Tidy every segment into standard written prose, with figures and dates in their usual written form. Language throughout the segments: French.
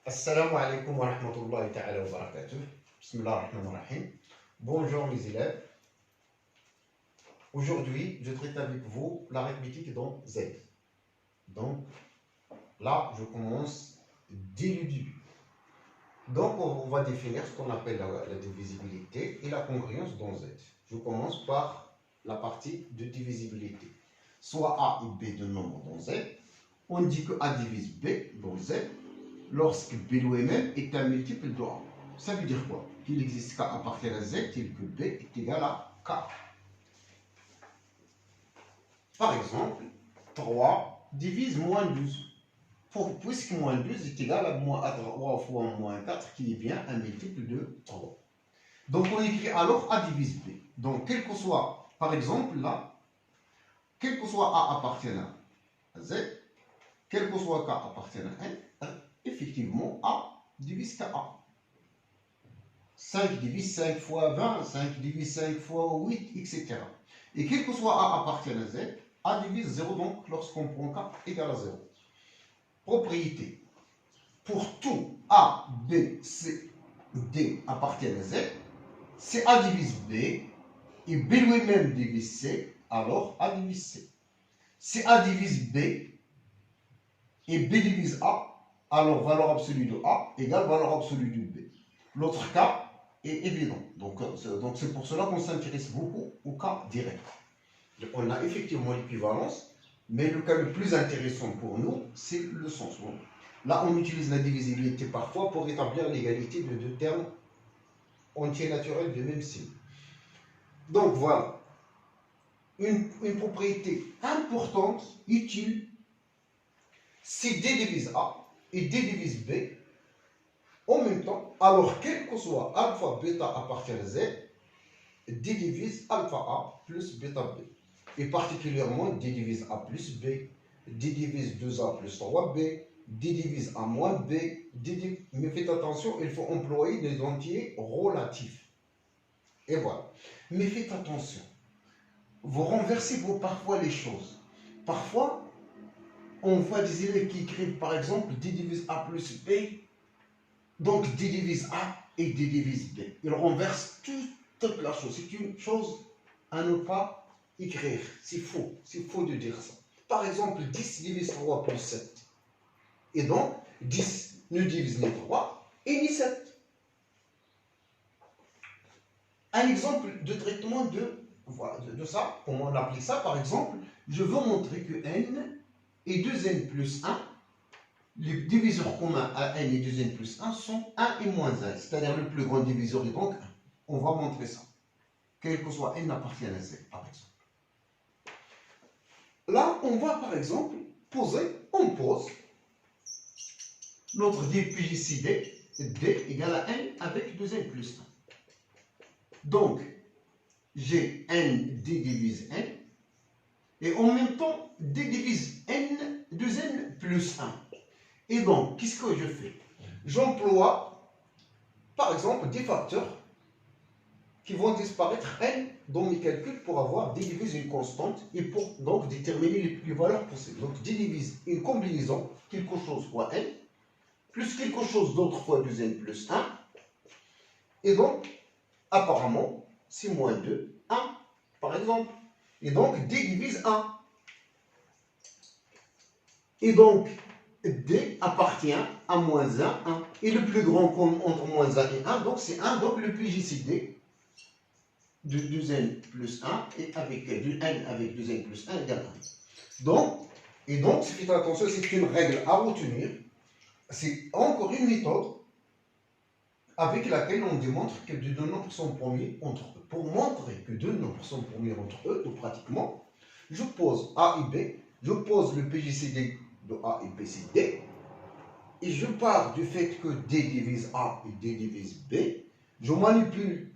Assalamu alaikum wa rahmatullahi ta'ala wa barakatuh. Bismillah ar-Rahman ar-Rahim. Bonjour mes élèves. Aujourd'hui, je traite avec vous l'arithmétique dans Z. Donc là, je commence dès le début. Donc on va définir ce qu'on appelle la divisibilité et la congruence dans Z. Je commence par la partie de divisibilité. Soit A et B de nombre dans Z, on dit que A divise B dans Z lorsque B lui-même est un multiple de A. Ça veut dire quoi? Qu'il n'existe qu'à partir de Z tel que B est égal à K. Par exemple, 3 divise moins 12. Puisque moins 12 est égal à 3 fois moins 4, qui est bien un multiple de 3. Donc on écrit alors A divise B. Donc quel que soit, par exemple là, quel que soit A appartenant à Z, quel que soit K appartenant à N, effectivement A divise KA. 5 divise 5 fois 20, 5 divise 5 fois 8, etc. Et quel que soit A appartenant à Z, A divise 0, donc lorsqu'on prend K égale à 0. Propriété. Pour tout A, B, C, D appartiennent à Z, si A divise B et B lui-même divise C, alors A divise C. Si A divise B et B divise A, alors valeur absolue de A égale valeur absolue de B. L'autre cas est évident. Donc c'est pour cela qu'on s'intéresse beaucoup au cas direct. On a effectivement l'équivalence, mais le cas le plus intéressant pour nous, c'est le sens. Là, on utilise la divisibilité parfois pour établir l'égalité de deux termes entiers naturels de même signe. Donc voilà, une propriété importante, utile, si D divise A et D divise B, en même temps, alors quel que soit alpha, bêta appartient à Z, D divise alpha A plus bêta B. Et particulièrement D divise A plus B, D divise 2A plus 3B, D divise A moins B, mais faites attention, il faut employer des entiers relatifs. Et voilà. Mais faites attention, vous renversez parfois les choses. Parfois, on voit des élèves qui écrivent par exemple D divise A plus B, donc D divise A et D divise B. Ils renversent toute la chose. C'est une chose à ne pas écrire. C'est faux de dire ça. Par exemple, 10 divise 3 plus 7. Et donc, 10 ne divise ni 3 et ni 7. Un exemple de traitement de ça, comment on applique ça, par exemple, je veux montrer que n et 2n plus 1, les diviseurs communs à n et 2n plus 1 sont 1 et moins 1, c'est-à-dire le plus grand diviseur est donc 1. On va montrer ça. Quel que soit n appartient à z, par exemple. Là, on va par exemple on pose notre DPJCD, D égale à n avec 2n plus 1. Donc, j'ai n, D divise n, et en même temps, D divise n, 2n plus 1. Et donc, qu'est-ce que je fais? J'emploie, par exemple, des facteurs qui vont disparaître n dans mes calculs pour avoir D divise une constante et pour donc déterminer les valeurs possibles. Donc, D divise une combinaison, quelque chose fois n, plus quelque chose d'autre fois 2n plus 1. Et donc, apparemment, c'est moins 2, 1, par exemple. Et donc, D divise 1. Et donc, D appartient à moins 1, 1. Et le plus grand entre moins 1 et 1, donc c'est 1. Donc, le PJCD de 2n plus 1 et avec n avec 2n plus 1 égale 1. Donc, faites attention, c'est une règle à retenir. C'est encore une méthode avec laquelle on démontre que deux nombres sont premiers entre eux. Pour montrer que deux nombres sont premiers entre eux, donc pratiquement, je pose A et B, je pose le PJCD de A et B, c'est D, et je pars du fait que D divise A et D divise B, je manipule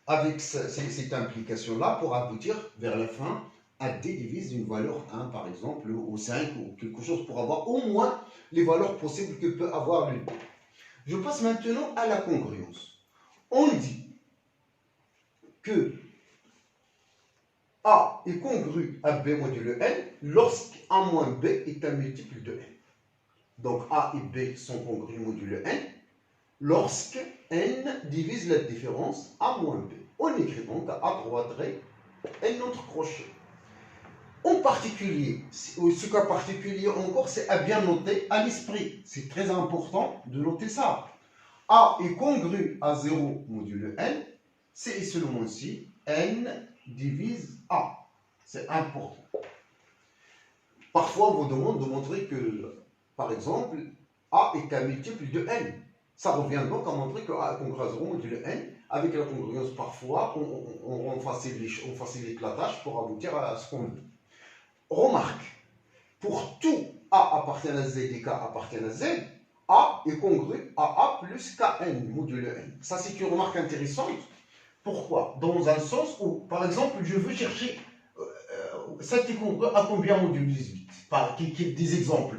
avec cette implication-là pour aboutir vers la fin à D divise une valeur 1 par exemple, ou 5 ou quelque chose pour avoir au moins les valeurs possibles que peut avoir le D. Je passe maintenant à la congruence. On dit que A est congru à B modulo n lorsqu'A moins B est un multiple de n. Donc A et B sont congrus modulo n, lorsque n divise la différence A moins B. On écrit donc A droit trait, n autre crochet. En particulier, ce cas particulier encore, c'est à bien noter à l'esprit. C'est très important de noter ça. A est congru à 0 modulo n, c'est seulement si n divise A. C'est important. Parfois, on vous demande de montrer que, par exemple, A est un multiple de n. Ça revient donc à montrer que A est congru à 0 modulo n. Avec la congruence, parfois, on facilite la tâche pour aboutir à ce qu'on veut. Remarque, pour tout A appartient à Z et K appartient à Z, A est congru à A plus Kn modulo n. Ça, c'est une remarque intéressante. Pourquoi? Dans un sens où, par exemple, je veux chercher 7 est congru à combien modulo 18? Des exemples.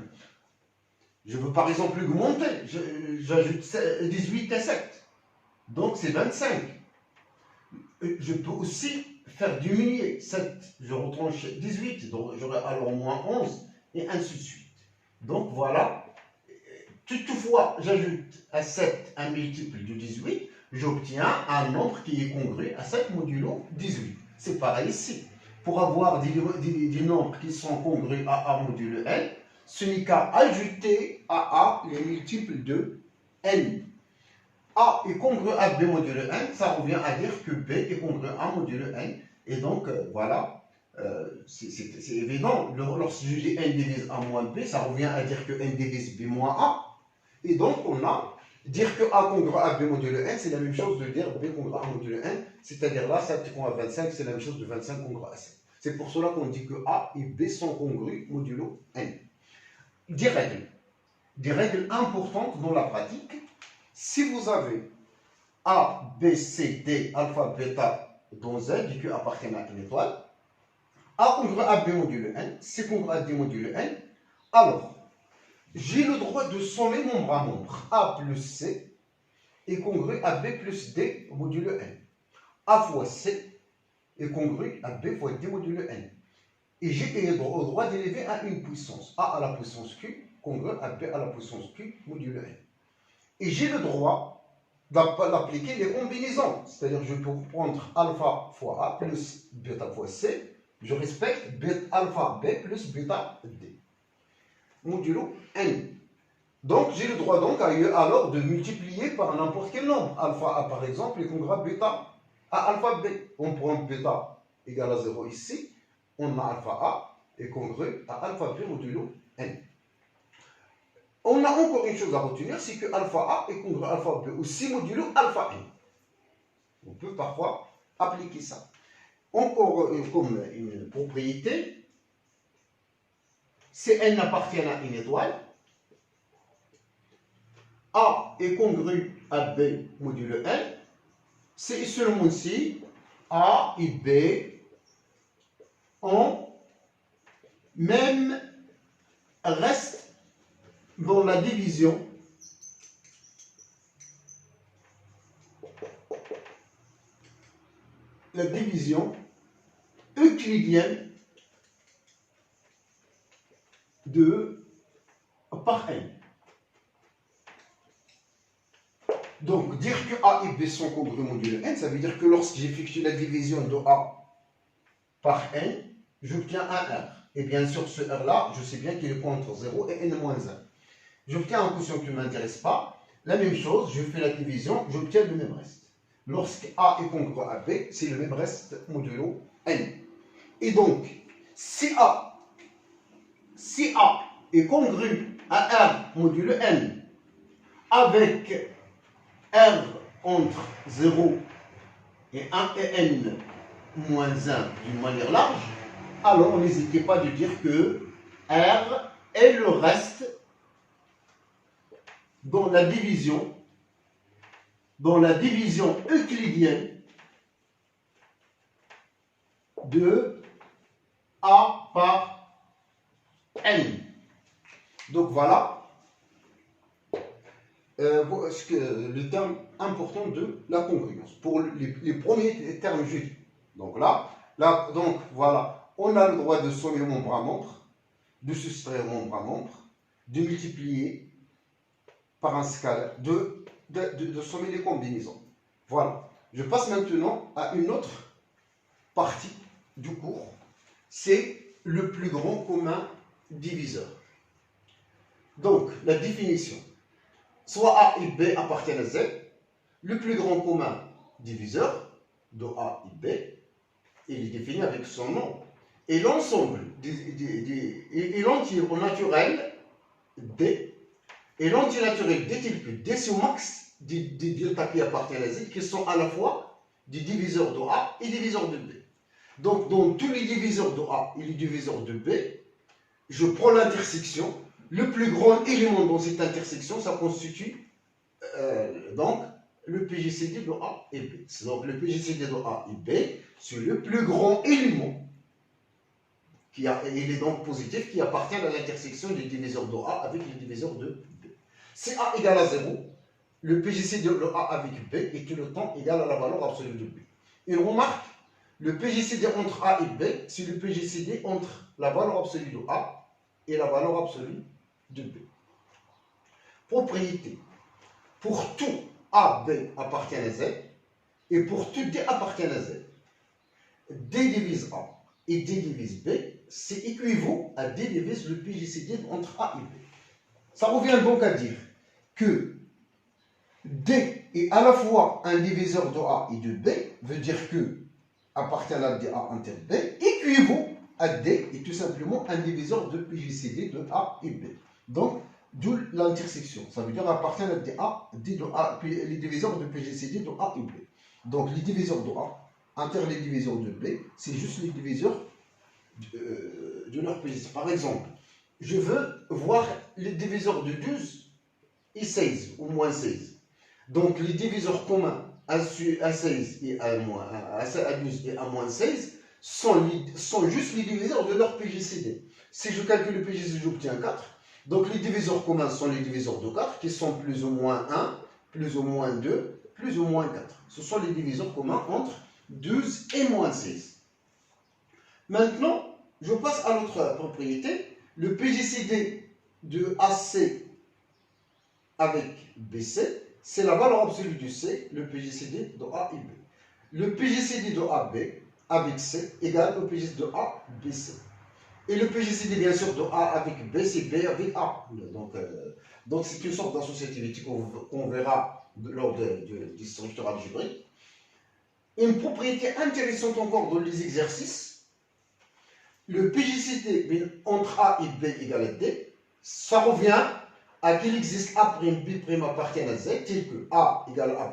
Je veux par exemple augmenter, j'ajoute 18 et 7. Donc c'est 25. Je peux aussi faire diminuer 7, je retranche 18, donc j'aurai alors moins 11, et ainsi de suite. Donc voilà, toutefois, j'ajoute à 7 un multiple de 18, j'obtiens un nombre qui est congru à 7 modulo 18. C'est pareil ici. Pour avoir des nombres qui sont congrus à A modulo n, ce n'est qu'à ajouter à A les multiples de n. A est congru à B modulo n, ça revient à dire que B est congru à modulo n. Et donc, voilà, c'est évident. Lorsque je dis n divise A moins B, ça revient à dire que n divise B moins A. Et donc, on a, dire que A congru à B modulo n, c'est la même chose de dire B congru à modulo n. C'est-à-dire là, 7 à 25, c'est la même chose de 25 congru à 7. C'est pour cela qu'on dit que A et B sont congrus modulo n. Des règles importantes dans la pratique. Si vous avez A, B, C, D, alpha, bêta, dont Z, qui appartiennent à une étoile, A congru à B modulo n, C congru à D modulo n, alors, j'ai le droit de sommer membre à membre. A plus C est congru à B plus D modulo n. A fois C est congru à B fois D modulo n. Et j'ai le droit d'élever à une puissance. A à la puissance Q congru à B à la puissance Q modulo n. Et j'ai le droit d'appliquer les combinaisons. C'est-à-dire que je peux prendre alpha fois A plus bêta fois C. Je respecte alpha B plus bêta D. Modulo n. Donc j'ai le droit donc alors de multiplier par n'importe quel nombre. Alpha A par exemple est congru à bêta à alpha B. On prend bêta égale à 0 ici. On a alpha A est congru à alpha B modulo n. On a encore une chose à retenir, c'est que alpha A est congru à alpha B aussi modulo alpha n. On peut parfois appliquer ça. Encore comme une propriété, si n appartient à une étoile, A est congru à B modulo n, c'est seulement si A et B ont même reste dans la division euclidienne de par n. Donc, dire que A et B sont congrus modulo n, ça veut dire que lorsque j'effectue la division de A par n, j'obtiens un R. Et bien sûr, ce R-là, je sais bien qu'il est entre 0 et n-1. J'obtiens un quotient qui ne m'intéresse pas. La même chose, je fais la division, j'obtiens le même reste. Lorsque A est congru à B, c'est le même reste modulo n. Et donc, si A est congru à R modulo n avec R entre 0 et 1 et n moins 1 d'une manière large, alors n'hésitez pas de dire que R est le reste dans la division euclidienne de A par n. Donc voilà le terme important de la congruence pour les premiers termes juste. Donc là, donc voilà, on a le droit de sommer membre à membre, de soustraire membre à membre. de multiplier par un scalaire, de sommer les combinaisons. Voilà. Je passe maintenant à une autre partie du cours. C'est le plus grand commun diviseur. Donc, la définition. Soit A et B appartiennent à Z, le plus grand commun diviseur de A et B, il est défini avec son nom. Et l'ensemble et l'entier au naturel D, et l'entier naturel D tel que D sur max des delta qui appartiennent à Z, qui sont à la fois des diviseurs de A et diviseurs de B. Donc, dans tous les diviseurs de A et les diviseurs de B, je prends l'intersection. Le plus grand élément dans cette intersection, ça constitue donc le PGCD de A et B. Donc, le PGCD de A et B, c'est le plus grand élément. Il est donc positif, qui appartient à l'intersection des diviseurs de A avec les diviseurs de B. Si A égale à 0, le PGCD de A avec B est tout le temps égal à la valeur absolue de B. Une remarque, le PGCD entre A et B, c'est le PGCD entre la valeur absolue de A et la valeur absolue de B. Propriété. Pour tout A, B appartient à Z, et pour tout D appartient à Z. D divise A et D divise B, c'est équivaut à D divise le PGCD entre A et B. Ça revient donc à dire que D est à la fois un diviseur de A et de B, veut dire que appartient à DA inter B, équivaut à D est tout simplement un diviseur de PGCD de A et B. Donc, d'où l'intersection. Ça veut dire appartient à DA, D de A, les diviseurs de PGCD de A et B. Donc, les diviseurs de A, inter les diviseurs de B, c'est juste les diviseurs de leur PGCD. Par exemple, je veux voir les diviseurs de 12 et 16, ou moins 16. Donc, les diviseurs communs à 16 et à 12 et à moins 16 sont juste les diviseurs de leur PGCD. Si je calcule le PGCD, j'obtiens 4. Donc, les diviseurs communs sont les diviseurs de 4, qui sont plus ou moins 1, plus ou moins 2, plus ou moins 4. Ce sont les diviseurs communs entre 12 et moins 16. Maintenant, je passe à l'autre propriété. Le PGCD de AC avec BC, c'est la valeur absolue du C, le PGCD de A et B. Le PGCD de AB avec C égale au PGCD de A, BC. Et le PGCD, bien sûr, de A avec B, c'est B avec A. Donc c'est une sorte d'associativité qu'on verra lors des structures algébriques. Une propriété intéressante encore dans les exercices, le PGCD entre A et B égale à D, ça revient à qu'il existe A', B' appartient à Z, tel que A égale A',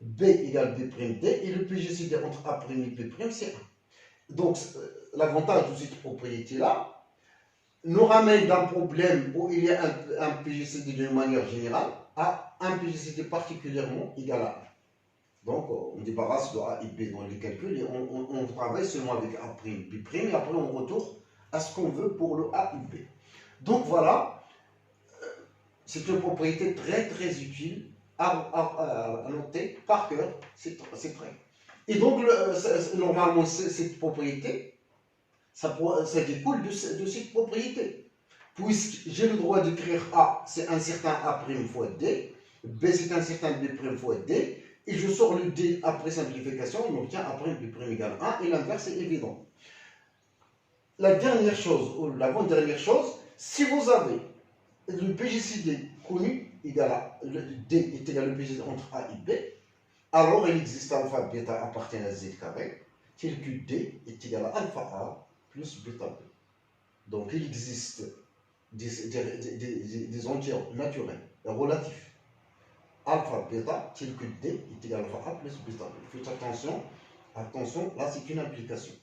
B égale B', et le PGCD entre A' et B', c'est 1. Donc, l'avantage de cette propriété-là nous ramène d'un problème où il y a un PGCD d'une manière générale à un PGCD particulièrement égal à 1. Donc, on débarrasse de A et B dans les calculs et on travaille seulement avec A', B', et après on retourne à ce qu'on veut pour le A et B. Donc voilà. C'est une propriété très très utile à noter par cœur, c'est vrai. Et donc, normalement, cette propriété, ça découle de cette propriété. Puisque j'ai le droit d'écrire A, c'est un certain A' fois D, B, c'est un certain B' fois D, et je sors le D après simplification, on obtient A', B' égale 1, et l'inverse est évident. La dernière chose, ou l'avant-dernière chose, si vous avez le PGCD connu égal à D est égal au PGCD entre A et B, alors il existe alpha bêta appartient à Z carré, tel que D est égal à alpha A plus bêta B. Donc il existe des entiers naturels relatifs. Alpha bêta tel que D est égal à alpha A plus bêta B. Faites attention, là c'est une implication.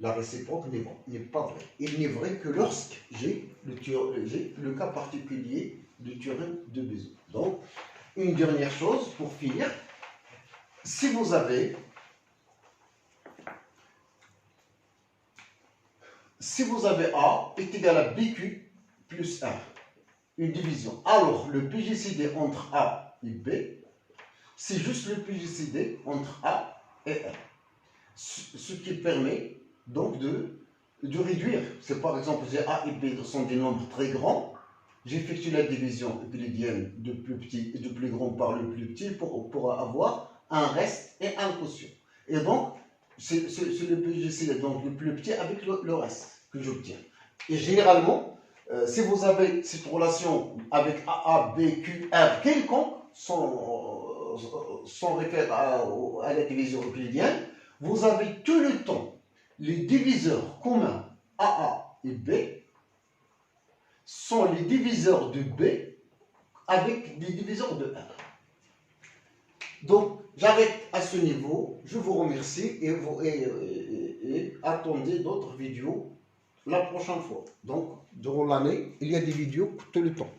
La réciproque n'est pas vraie. Il n'est vrai que lorsque j'ai le cas particulier du théorème de Bézout. Donc, une dernière chose pour finir. Si vous avez A est égal à BQ plus 1, une division, alors le PGCD entre A et B, c'est juste le PGCD entre A et 1. Ce qui permet donc de réduire. C'est par exemple, A et B sont des nombres très grands, j'effectue la division euclidienne de plus petit et de plus grand par le plus petit pour avoir un reste et un quotient. Et donc, c'est le PGC, donc le plus petit avec le reste que j'obtiens. Et généralement, si vous avez cette relation avec AA, B, Q, R quelconque, sans référer à la division euclidienne, vous avez tout le temps les diviseurs communs AA et B sont les diviseurs de B avec des diviseurs de R. Donc, j'arrête à ce niveau. Je vous remercie et attendez d'autres vidéos la prochaine fois. Donc, durant l'année, il y a des vidéos tout le temps.